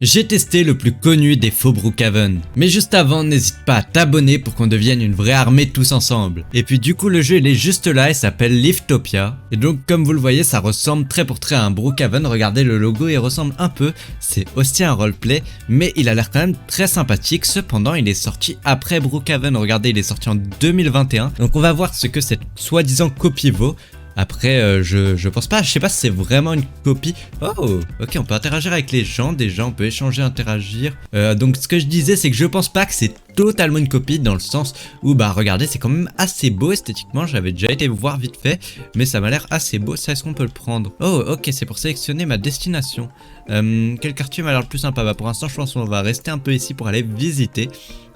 J'ai testé le plus connu des faux Brookhaven. Mais juste avant, n'hésite pas à t'abonner pour qu'on devienne une vraie armée tous ensemble. Et puis du coup le jeu il est juste là et s'appelle Liftopia. Et donc comme vous le voyez ça ressemble très pour très à un Brookhaven. Regardez le logo il ressemble un peu. C'est aussi un roleplay mais il a l'air quand même très sympathique. Cependant il est sorti après Brookhaven. Regardez il est sorti en 2021. Donc on va voir ce que cette soi-disant copie vaut. Après, je pense pas, je sais pas si c'est vraiment une copie. Oh, ok, on peut interagir avec les gens, déjà, on peut échanger, interagir. Donc ce que je disais, c'est que je pense pas que c'est totalement une copie dans le sens où, bah regardez, c'est quand même assez beau esthétiquement. J'avais déjà été voir vite fait, mais ça m'a l'air assez beau. Ça, est-ce qu'on peut le prendre? Oh, ok, c'est pour sélectionner ma destination. Quel quartier m'a l'air le plus sympa? Bah pour l'instant, je pense qu'on va rester un peu ici pour aller visiter.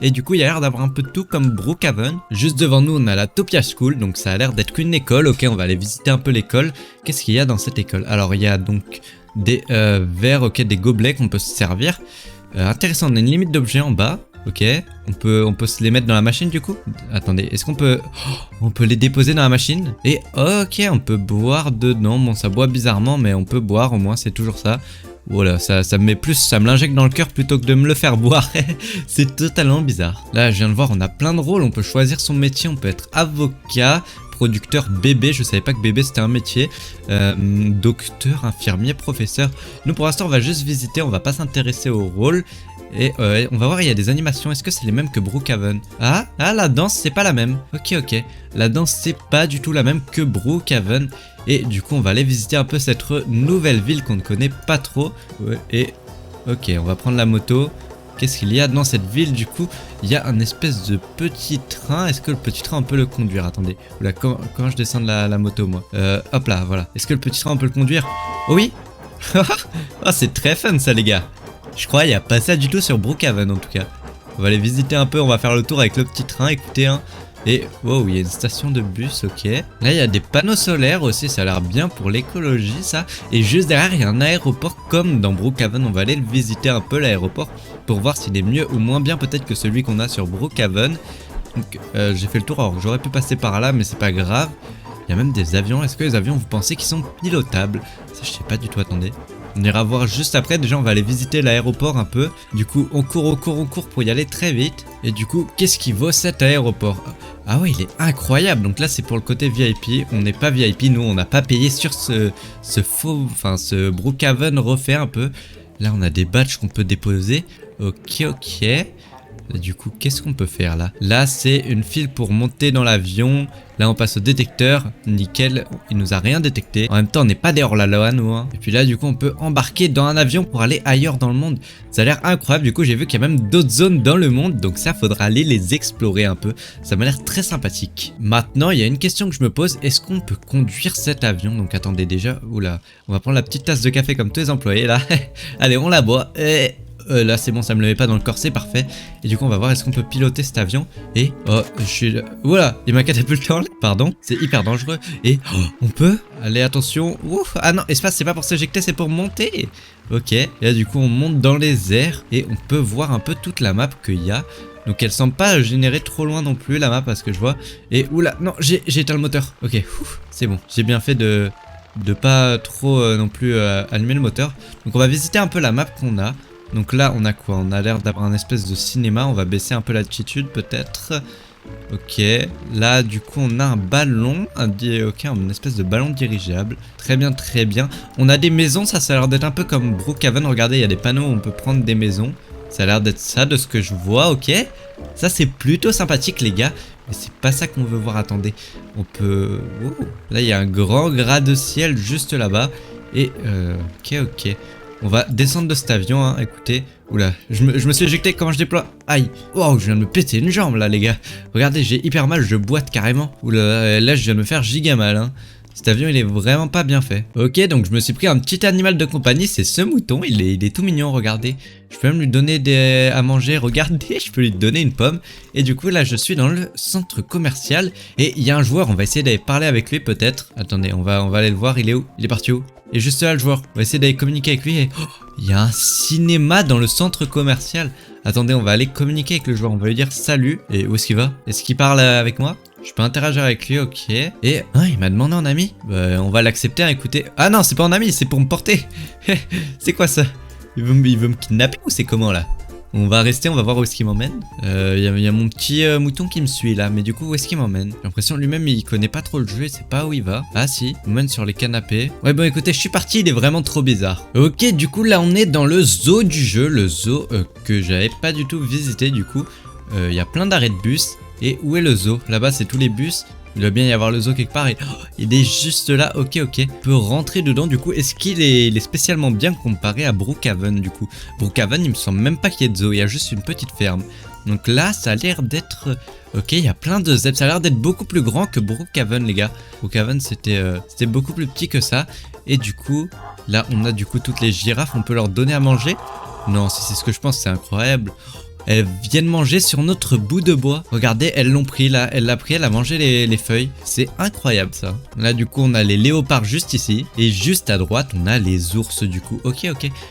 Et du coup, il y a l'air d'avoir un peu de tout comme Brookhaven. Juste devant nous, on a la Topia School, donc ça a l'air d'être qu'une école. Ok, on va aller visiter un peu l'école. Qu'est-ce qu'il y a dans cette école? Alors, il y a donc des verres, ok, des gobelets qu'on peut se servir. Intéressant, on a une limite d'objets en bas. Ok, on peut se les mettre dans la machine du coup. Attendez, est-ce qu'on peut... on peut les déposer dans la machine. Et ok, on peut boire dedans. Bon, ça boit bizarrement, mais on peut boire au moins, c'est toujours ça. Voilà, ça me met plus, ça me l'injecte dans le cœur plutôt que de me le faire boire. C'est totalement bizarre. Là, je viens de voir, on a plein de rôles. On peut choisir son métier, on peut être avocat, producteur, bébé. Je savais pas que bébé c'était un métier. Docteur, infirmier, professeur. Nous pour l'instant on va juste visiter, on va pas s'intéresser au rôle. Et on va voir, il y a des animations. Est-ce que c'est les mêmes que Brookhaven? Ah, la danse c'est pas la même. Ok. La danse c'est pas du tout la même que Brookhaven. Et du coup on va aller visiter un peu cette nouvelle ville qu'on ne connaît pas trop. Et ok, on va prendre la moto. Qu'est-ce qu'il y a dans cette ville du coup? Il y a un espèce de petit train. Est-ce que le petit train on peut le conduire? Attendez, là, quand je descends de la moto moi. Hop là, voilà. Est-ce que le petit train on peut le conduire? Oh oui. Oh, c'est très fun ça les gars. Je crois qu'il n'y a pas ça du tout sur Brookhaven en tout cas. On va aller visiter un peu, on va faire le tour avec le petit train, écoutez hein. Et wow, il y a une station de bus, ok. Là il y a des panneaux solaires aussi, ça a l'air bien pour l'écologie ça. Et juste derrière il y a un aéroport comme dans Brookhaven, on va aller le visiter un peu l'aéroport pour voir s'il est mieux ou moins bien peut-être que celui qu'on a sur Brookhaven. Donc j'ai fait le tour, alors j'aurais pu passer par là mais c'est pas grave. Il y a même des avions, est-ce que les avions vous pensez qu'ils sont pilotables? Ça je sais pas du tout, attendez. On ira voir juste après, déjà on va aller visiter l'aéroport un peu. Du coup on court pour y aller très vite. Et du coup qu'est-ce qui vaut cet aéroport? Ah ouais il est incroyable. Donc là c'est pour le côté VIP. On n'est pas VIP, nous on n'a pas payé sur ce Brookhaven refait un peu. Là on a des badges qu'on peut déposer. Ok. Du coup, qu'est-ce qu'on peut faire là? Là, c'est une file pour monter dans l'avion. Là, on passe au détecteur. Nickel, il nous a rien détecté. En même temps, on n'est pas des hors-la-loi, nous. Hein. Et puis là, du coup, on peut embarquer dans un avion pour aller ailleurs dans le monde. Ça a l'air incroyable. Du coup, j'ai vu qu'il y a même d'autres zones dans le monde. Donc ça, faudra aller les explorer un peu. Ça m'a l'air très sympathique. Maintenant, il y a une question que je me pose. Est-ce qu'on peut conduire cet avion? Donc attendez déjà. Oula, on va prendre la petite tasse de café comme tous les employés là. Allez, on la boit. Là c'est bon, ça me le met pas dans le corset, parfait. Et du coup on va voir est-ce qu'on peut piloter cet avion. Et oh je suis là. Voilà, il m'a catapulté en l'air. Pardon, c'est hyper dangereux. Et on peut. Allez attention. Ouf. Ah non, espace c'est pas pour s'éjecter, c'est pour monter. Ok, et là du coup on monte dans les airs. Et on peut voir un peu toute la map qu'il y a. Donc elle semble pas générer trop loin non plus la map parce que je vois. Et oula, non j'ai éteint le moteur. Ok, c'est bon, j'ai bien fait de pas trop non plus allumer le moteur. Donc on va visiter un peu la map qu'on a. Donc là on a quoi? On a l'air d'avoir un espèce de cinéma. On va baisser un peu l'altitude peut-être. Ok. Là du coup on a un ballon. Une espèce de ballon dirigeable. Très bien. On a des maisons. Ça a l'air d'être un peu comme Brookhaven. Regardez il y a des panneaux où on peut prendre des maisons. Ça a l'air d'être ça de ce que je vois. Ok. Ça c'est plutôt sympathique les gars. Mais c'est pas ça qu'on veut voir. Attendez. On peut... Oh. Là il y a un grand gratte-ciel juste là-bas. Et ok. On va descendre de cet avion, hein, écoutez. Oula, je me suis éjecté, comment je déploie? Aïe, wow, je viens de me péter une jambe là les gars. Regardez, j'ai hyper mal, je boite carrément. Oula, là je viens de me faire giga mal, hein. Cet avion il est vraiment pas bien fait. Ok, donc je me suis pris un petit animal de compagnie, c'est ce mouton, il est tout mignon, regardez. Je peux même lui donner à manger, regardez, je peux lui donner une pomme. Et du coup là je suis dans le centre commercial. Et il y a un joueur, on va essayer d'aller parler avec lui peut-être. Attendez, on va aller le voir, il est où? Il est parti où? Et juste là le joueur, on va essayer d'aller communiquer avec lui et... il y a un cinéma dans le centre commercial. Attendez, on va aller communiquer avec le joueur, on va lui dire salut. Et où est-ce qu'il va? Est-ce qu'il parle avec moi? Je peux interagir avec lui, ok. Et il m'a demandé en ami. On va l'accepter, écoutez. Ah non, c'est pas en ami, c'est pour me porter. C'est quoi ça? il veut me kidnapper ou c'est comment là? On va rester, on va voir où est-ce qu'il m'emmène. Il y a mon petit mouton qui me suit là, mais du coup où est-ce qu'il m'emmène? J'ai l'impression lui-même il connaît pas trop le jeu, il sait pas où il va. Ah si, il m'emmène sur les canapés. Ouais bon écoutez, je suis parti, il est vraiment trop bizarre. Ok, du coup là on est dans le zoo du jeu, le zoo que j'avais pas du tout visité du coup. Il y a plein d'arrêts de bus. Et où est le zoo? Là-bas c'est tous les bus. Il doit bien y avoir le zoo quelque part et il est juste là, ok. On peut rentrer dedans du coup. Est-ce qu'il est spécialement bien comparé à Brookhaven du coup? Brookhaven il me semble même pas qu'il y ait de zoo, il y a juste une petite ferme. Donc là ça a l'air d'être... Ok, il y a plein de zèbres, ça a l'air d'être beaucoup plus grand que Brookhaven les gars. Brookhaven c'était beaucoup plus petit que ça. Et du coup, là on a du coup toutes les girafes, on peut leur donner à manger. Non, si c'est ce que je pense, c'est incroyable. Elles viennent manger sur notre bout de bois. Regardez, elles l'ont pris là, elle l'a pris, elle a mangé les feuilles. C'est incroyable ça. Là du coup on a les léopards juste ici. Et juste à droite on a les ours du coup. Ok.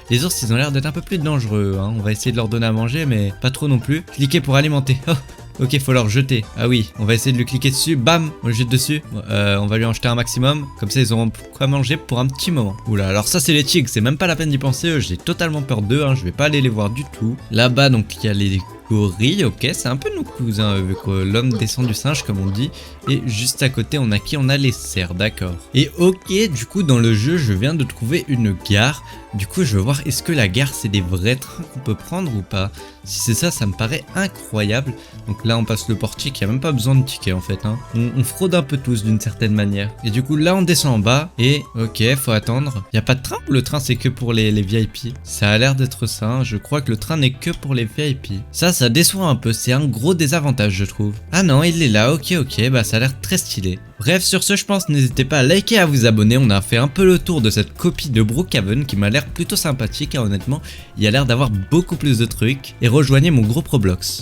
Les ours ils ont l'air d'être un peu plus dangereux hein. On va essayer de leur donner à manger mais pas trop non plus. Cliquez pour alimenter. Oh. Ok, faut leur jeter. Ah oui, on va essayer de lui cliquer dessus. Bam, on le jette dessus. On va lui en jeter un maximum. Comme ça, ils auront quoi manger pour un petit moment. Oula, alors ça, c'est les tigres. C'est même pas la peine d'y penser. J'ai totalement peur d'eux. Hein. Je vais pas aller les voir du tout. Là-bas, donc, il y a les gorilles. Ok, c'est un peu nos cousins, vu que l'homme descend du singe, comme on dit. Et juste à côté, on a qui? On a les cerfs, d'accord. Et ok, du coup, dans le jeu, je viens de trouver une gare. Du coup, je veux voir, est-ce que la gare, c'est des vrais trains qu'on peut prendre ou pas? Si c'est ça, ça me paraît incroyable. Donc là, on passe le portique, il n'y a même pas besoin de ticket en fait. Hein. On fraude un peu tous d'une certaine manière. Et du coup, là, on descend en bas. Et ok, faut attendre. Il n'y a pas de train ou le train, c'est que pour les VIP? Ça a l'air d'être ça. Hein. Je crois que le train n'est que pour les VIP. Ça déçoit un peu. C'est un gros désavantage, je trouve. Ah non, il est là. Ok. Bah, ça a l'air très stylé. Bref, sur ce, je pense, n'hésitez pas à liker et à vous abonner. On a fait un peu le tour de cette copie de Brookhaven qui m'a l'air plutôt sympathique. Hein, honnêtement, il y a l'air d'avoir beaucoup plus de trucs. Et rejoignez mon groupe Roblox.